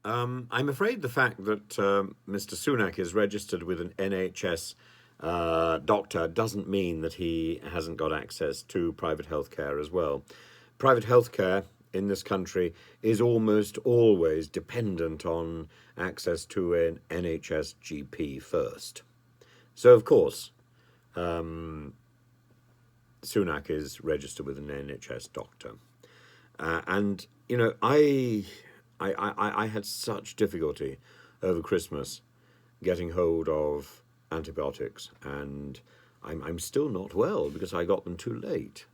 I'm afraid the fact that Mr. Sunak is registered with an NHS doctor doesn't mean that he hasn't got access to private healthcare as well. Private healthcare in this country is almost always dependent on access to an NHS GP first. So, of course, Sunak is registered with an NHS doctor. And, you know, I had such difficulty over Christmas getting hold of antibiotics, and I'm still not well because I got them too late.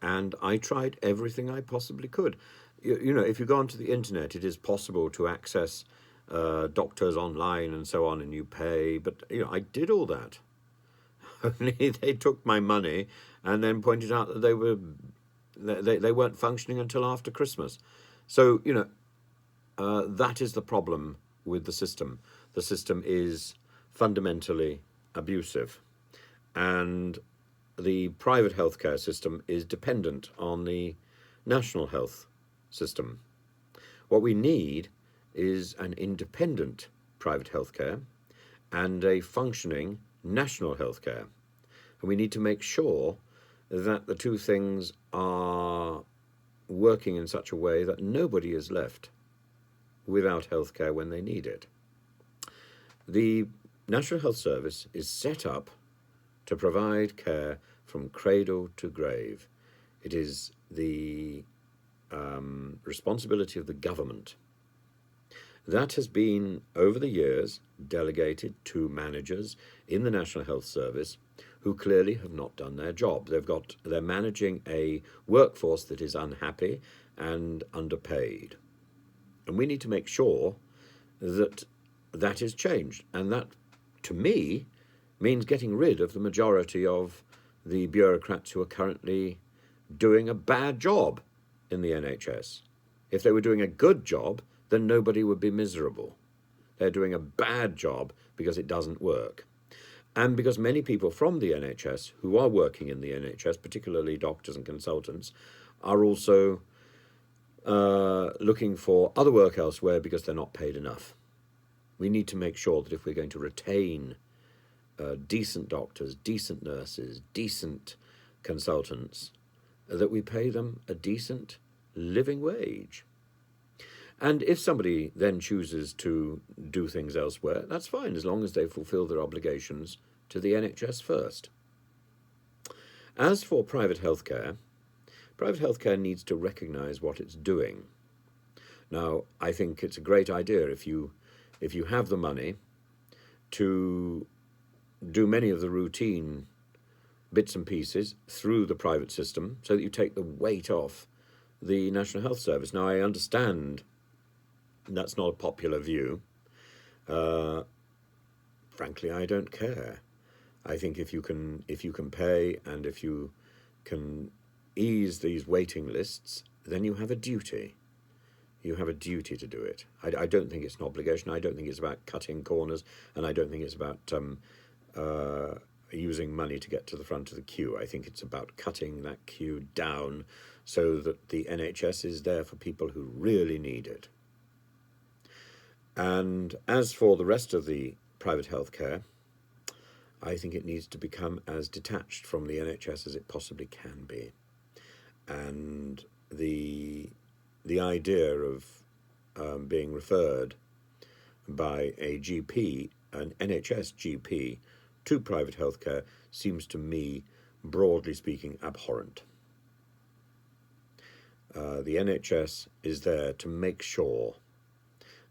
And I tried everything I possibly could. You know, if you go onto the internet, it is possible to access doctors online and so on, and you pay. But you know, I did all that. Only they took my money and then pointed out that they weren't functioning until after Christmas. So you know, that is the problem with the system. The system is fundamentally abusive, and the private healthcare system is dependent on the national health system. What we need is an independent private healthcare and a functioning national healthcare. And we need to make sure that the two things are working in such a way that nobody is left without healthcare when they need it. The National Health Service is set up to provide care from cradle to grave. It is the responsibility of the government. That has been, over the years, delegated to managers in the National Health Service who clearly have not done their job. They're managing a workforce that is unhappy and underpaid. And we need to make sure that that is changed. And that, to me, means getting rid of the majority of the bureaucrats who are currently doing a bad job in the NHS. If they were doing a good job, then nobody would be miserable. They're doing a bad job because it doesn't work. And because many people from the NHS who are working in the NHS, particularly doctors and consultants, are also looking for other work elsewhere because they're not paid enough. We need to make sure that if we're going to retain decent doctors, decent nurses, decent consultants, that we pay them a decent living wage. And if somebody then chooses to do things elsewhere, that's fine, as long as they fulfill their obligations to the NHS first. As for private healthcare needs to recognise what it's doing. Now, I think it's a great idea if you have the money to do many of the routine bits and pieces through the private system so that you take the weight off the National Health Service. Now, I understand that's not a popular view. Frankly, I don't care. I think if you can pay and if you can ease these waiting lists, then you have a duty. You have a duty to do it. I don't think it's an obligation. I don't think it's about cutting corners, and I don't think it's about using money to get to the front of the queue. I think it's about cutting that queue down so that the NHS is there for people who really need it. And as for the rest of the private healthcare, I think it needs to become as detached from the NHS as it possibly can be. And the idea of being referred by a GP, an NHS GP, to private healthcare seems to me, broadly speaking, abhorrent. The NHS is there to make sure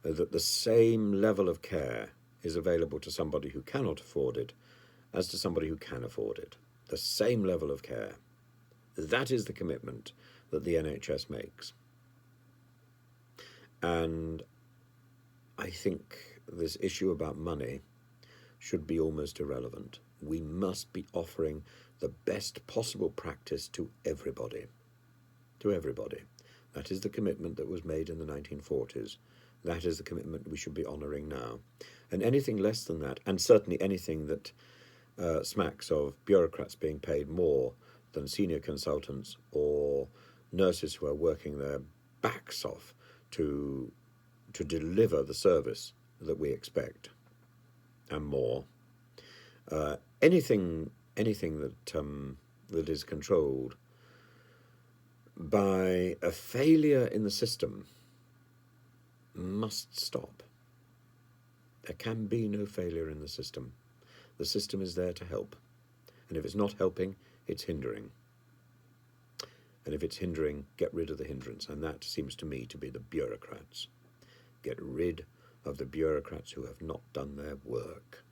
that the same level of care is available to somebody who cannot afford it as to somebody who can afford it. The same level of care. That is the commitment that the NHS makes. And I think this issue about money should be almost irrelevant. We must be offering the best possible practice to everybody. To everybody. That is the commitment that was made in the 1940s. That is the commitment we should be honouring now. And anything less than that, and certainly anything that smacks of bureaucrats being paid more than senior consultants or nurses who are working their backs off to deliver the service that we expect and more. Anything that is controlled by a failure in the system must stop. There can be no failure in the system. The system is there to help. And if it's not helping, it's hindering. And if it's hindering, get rid of the hindrance. And that seems to me to be the bureaucrats. Get rid of the bureaucrats who have not done their work.